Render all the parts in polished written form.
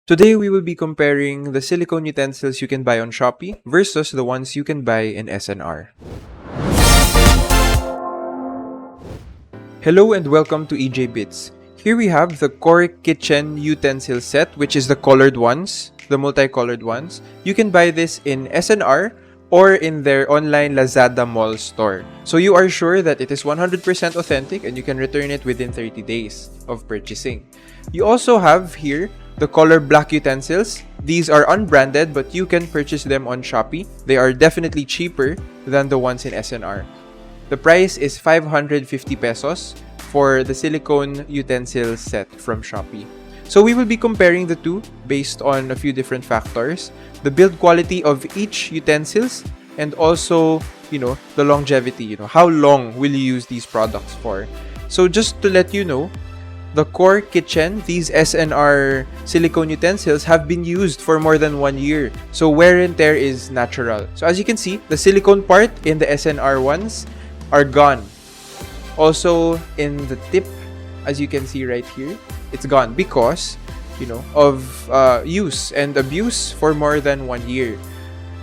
Today we will be comparing the silicone utensils you can buy on Shopee versus the ones you can buy in SNR. Hello and welcome to EJ Bits. Here we have the Cork kitchen utensil set, which is the colored ones, the multicolored ones. You can buy this in SNR or in their online Lazada mall store. So you are sure that it is 100% authentic and you can return it within 30 days of purchasing. You also have here the color black utensils. These are unbranded, but you can purchase them on Shopee. They are definitely cheaper than the ones in SNR. The price is 550 pesos for the silicone utensil set from Shopee. So we will be comparing the two based on a few different factors. The build quality of each utensils and also, the longevity, how long will you use these products for. So just to let you know, the Cork kitchen, these SNR silicone utensils have been used for more than 1 year. So wear and tear is natural. So as you can see, the silicone part in the SNR ones are gone. Also in the tip, as you can see right here, it's gone because, of use and abuse for more than 1 year.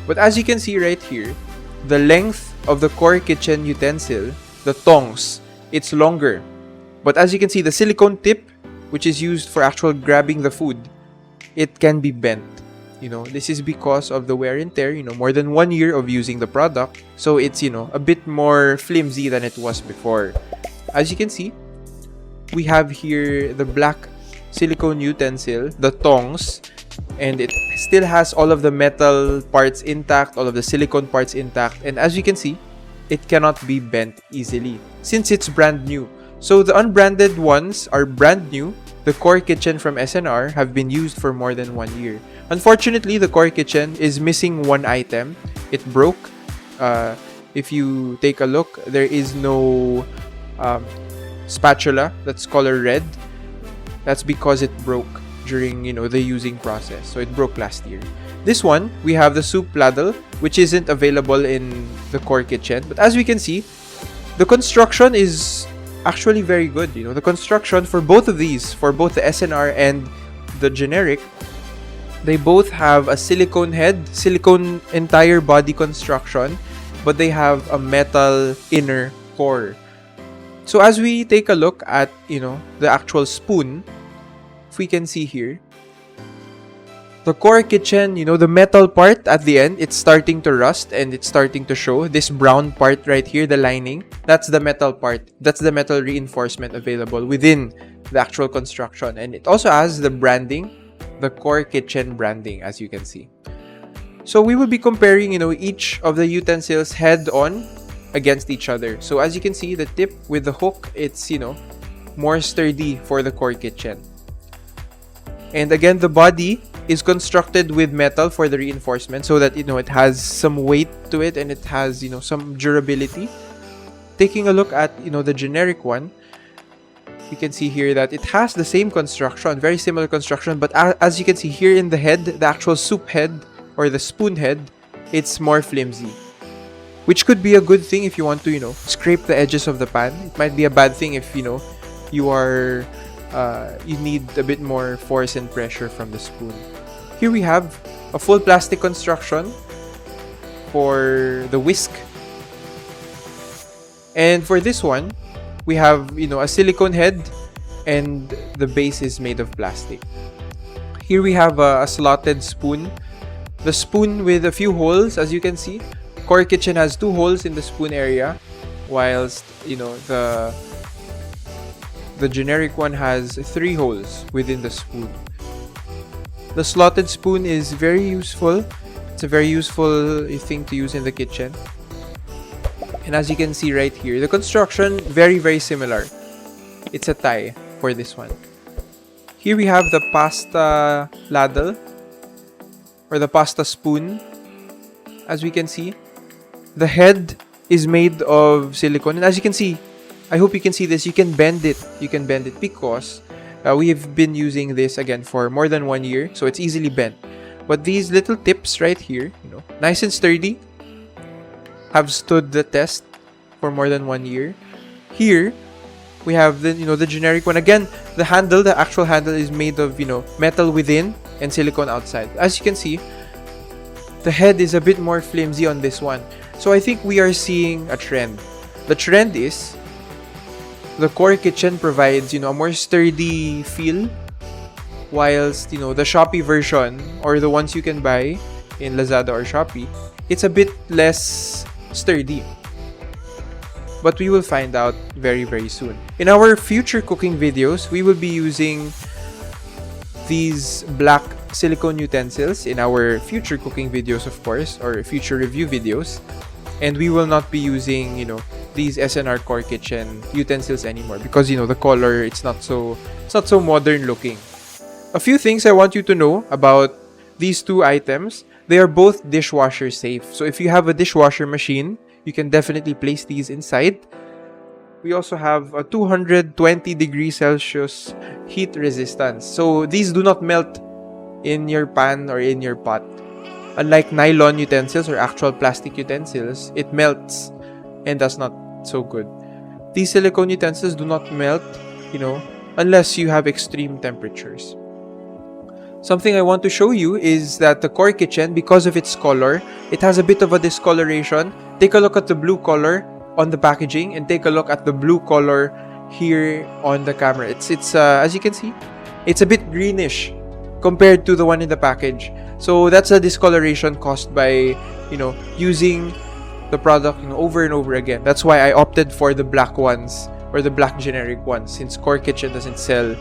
But as you can see right here, the length of the Cork kitchen utensil, the tongs, it's longer. But as you can see, the silicone tip, which is used for actual grabbing the food, it can be bent. This is because of the wear and tear, more than 1 year of using the product. So it's, a bit more flimsy than it was before. As you can see, we have here the black silicone utensil, the tongs, and it still has all of the metal parts intact, all of the silicone parts intact. And as you can see, it cannot be bent easily since it's brand new. So the unbranded ones are brand new. The Cork kitchen from SNR have been used for more than 1 year. Unfortunately, the Cork kitchen is missing one item. It broke. If you take a look, there is no spatula that's color red. That's because it broke during, the using process. So it broke last year. This one, we have the soup ladle, which isn't available in the Cork kitchen. But as we can see, the construction is actually very good. The construction for both of these, for both the SNR and the generic, they both have a silicone head, silicone entire body construction, but they have a metal inner core. So as we take a look at, the actual spoon, if we can see here, the Cork kitchen, the metal part at the end, it's starting to rust and it's starting to show. This brown part right here, the lining, that's the metal part. That's the metal reinforcement available within the actual construction. And it also has the branding, the Cork kitchen branding, as you can see. So we will be comparing, each of the utensils head on against each other. So as you can see, the tip with the hook, it's, more sturdy for the Cork kitchen. And again, the body is constructed with metal for the reinforcement so that, it has some weight to it and it has, some durability. Taking a look at, the generic one, you can see here that it has the same construction, very similar construction, but as you can see here in the head, the actual soup head or the spoon head, it's more flimsy. Which could be a good thing if you want to, scrape the edges of the pan. It might be a bad thing if, you need a bit more force and pressure from the spoon. Here we have a full plastic construction for the whisk. And for this one, we have, a silicone head and the base is made of plastic. Here we have a slotted spoon. The spoon with a few holes, as you can see. Cork kitchen has 2 holes in the spoon area, whilst, the generic one has 3 holes within the spoon. The slotted spoon is very useful. It's a very useful thing to use in the kitchen. And as you can see right here, the construction very, very similar. It's a tie for this one. Here we have the pasta ladle or the pasta spoon. As we can see, the head is made of silicone. And as you can see, I hope you can see this, you can bend it. You can bend it because we have been using this again for more than 1 year. So it's easily bent. But these little tips right here, nice and sturdy, have stood the test for more than 1 year. Here, we have the, the generic one. Again, the handle, the actual handle is made of, metal within. and silicone outside. As you can see, the head is a bit more flimsy on this one. So I think we are seeing a trend. The trend is the Core Kitchen provides, a more sturdy feel, whilst, the Shopee version, or the ones you can buy in Lazada or Shopee, it's a bit less sturdy. But we will find out very, very soon. In our future cooking videos, we will be using these black silicone utensils in our future cooking videos, of course, or future review videos. And we will not be using, these SNR Core Kitchen utensils anymore, because, the color, it's not so modern looking. A few things I want you to know about these two items. They are both dishwasher safe. So if you have a dishwasher machine, you can definitely place these inside. We also have a 220 degrees Celsius heat resistance. So these do not melt in your pan or in your pot. Unlike nylon utensils or actual plastic utensils, it melts, and that's not so good. These silicone utensils do not melt, unless you have extreme temperatures. Something I want to show you is that the Core Kitchen, because of its color, it has a bit of a discoloration. Take a look at the blue color on the packaging, and take a look at the blue color here on the camera. It's as you can see, it's a bit greenish compared to the one in the package. So that's a discoloration caused by, using the product over and over again. That's why I opted for the black ones, or the black generic ones, since Core Kitchen doesn't sell,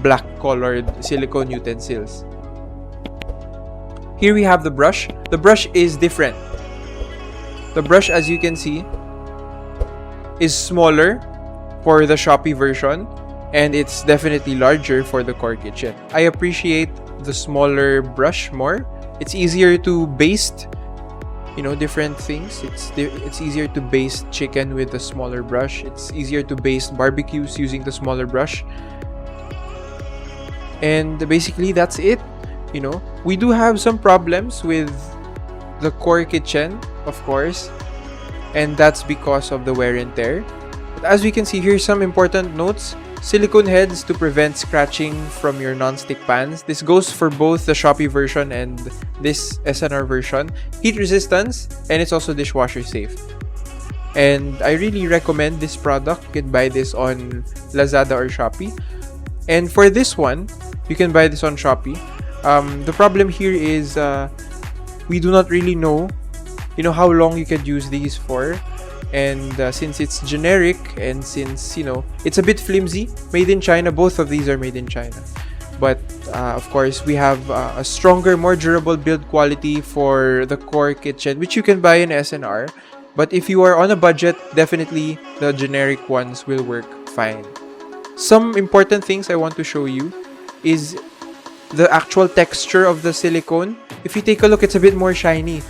black colored silicone utensils. Here we have the brush. The brush is different. The brush, as you can see, is smaller for the Shopee version, and it's definitely larger for the Core Kitchen. I appreciate the smaller brush more. It's easier to baste, different things. It's easier to baste chicken with the smaller brush. It's easier to baste barbecues using the smaller brush. And basically, that's it. We do have some problems with the Core Kitchen, of course, and that's because of the wear and tear. But as we can see, here's some important notes. Silicone heads to prevent scratching from your non-stick pans. This goes for both the Shopee version and this SNR version. Heat resistance, and it's also dishwasher safe. And I really recommend this product. You can buy this on Lazada or Shopee. And for this one, you can buy this on Shopee. The problem here is we do not really know, how long you could use these for. And since it's generic, and since, it's a bit flimsy, made in China, both of these are made in China. But, of course, we have a stronger, more durable build quality for the Core Kitchen, which you can buy in SNR. But if you are on a budget, definitely the generic ones will work fine. Some important things I want to show you is the actual texture of the silicone. If you take a look, it's a bit more shiny.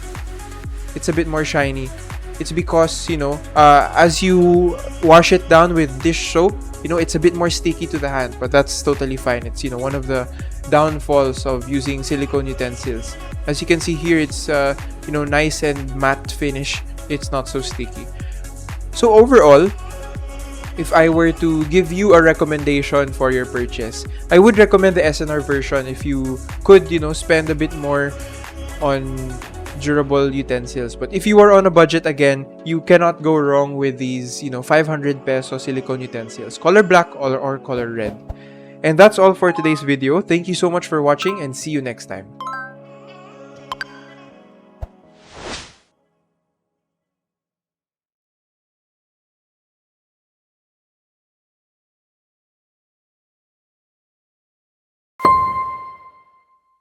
It's because, as you wash it down with dish soap, it's a bit more sticky to the hand, but that's totally fine. It's, one of the downfalls of using silicone utensils. As you can see here, it's, nice and matte finish. It's not so sticky. So overall, if I were to give you a recommendation for your purchase, I would recommend the SNR version if you could, spend a bit more on durable utensils. But if you are on a budget, again, you cannot go wrong with these, 500 peso silicone utensils, color black or color red. And that's all for today's video. Thank you so much for watching, and see you next time.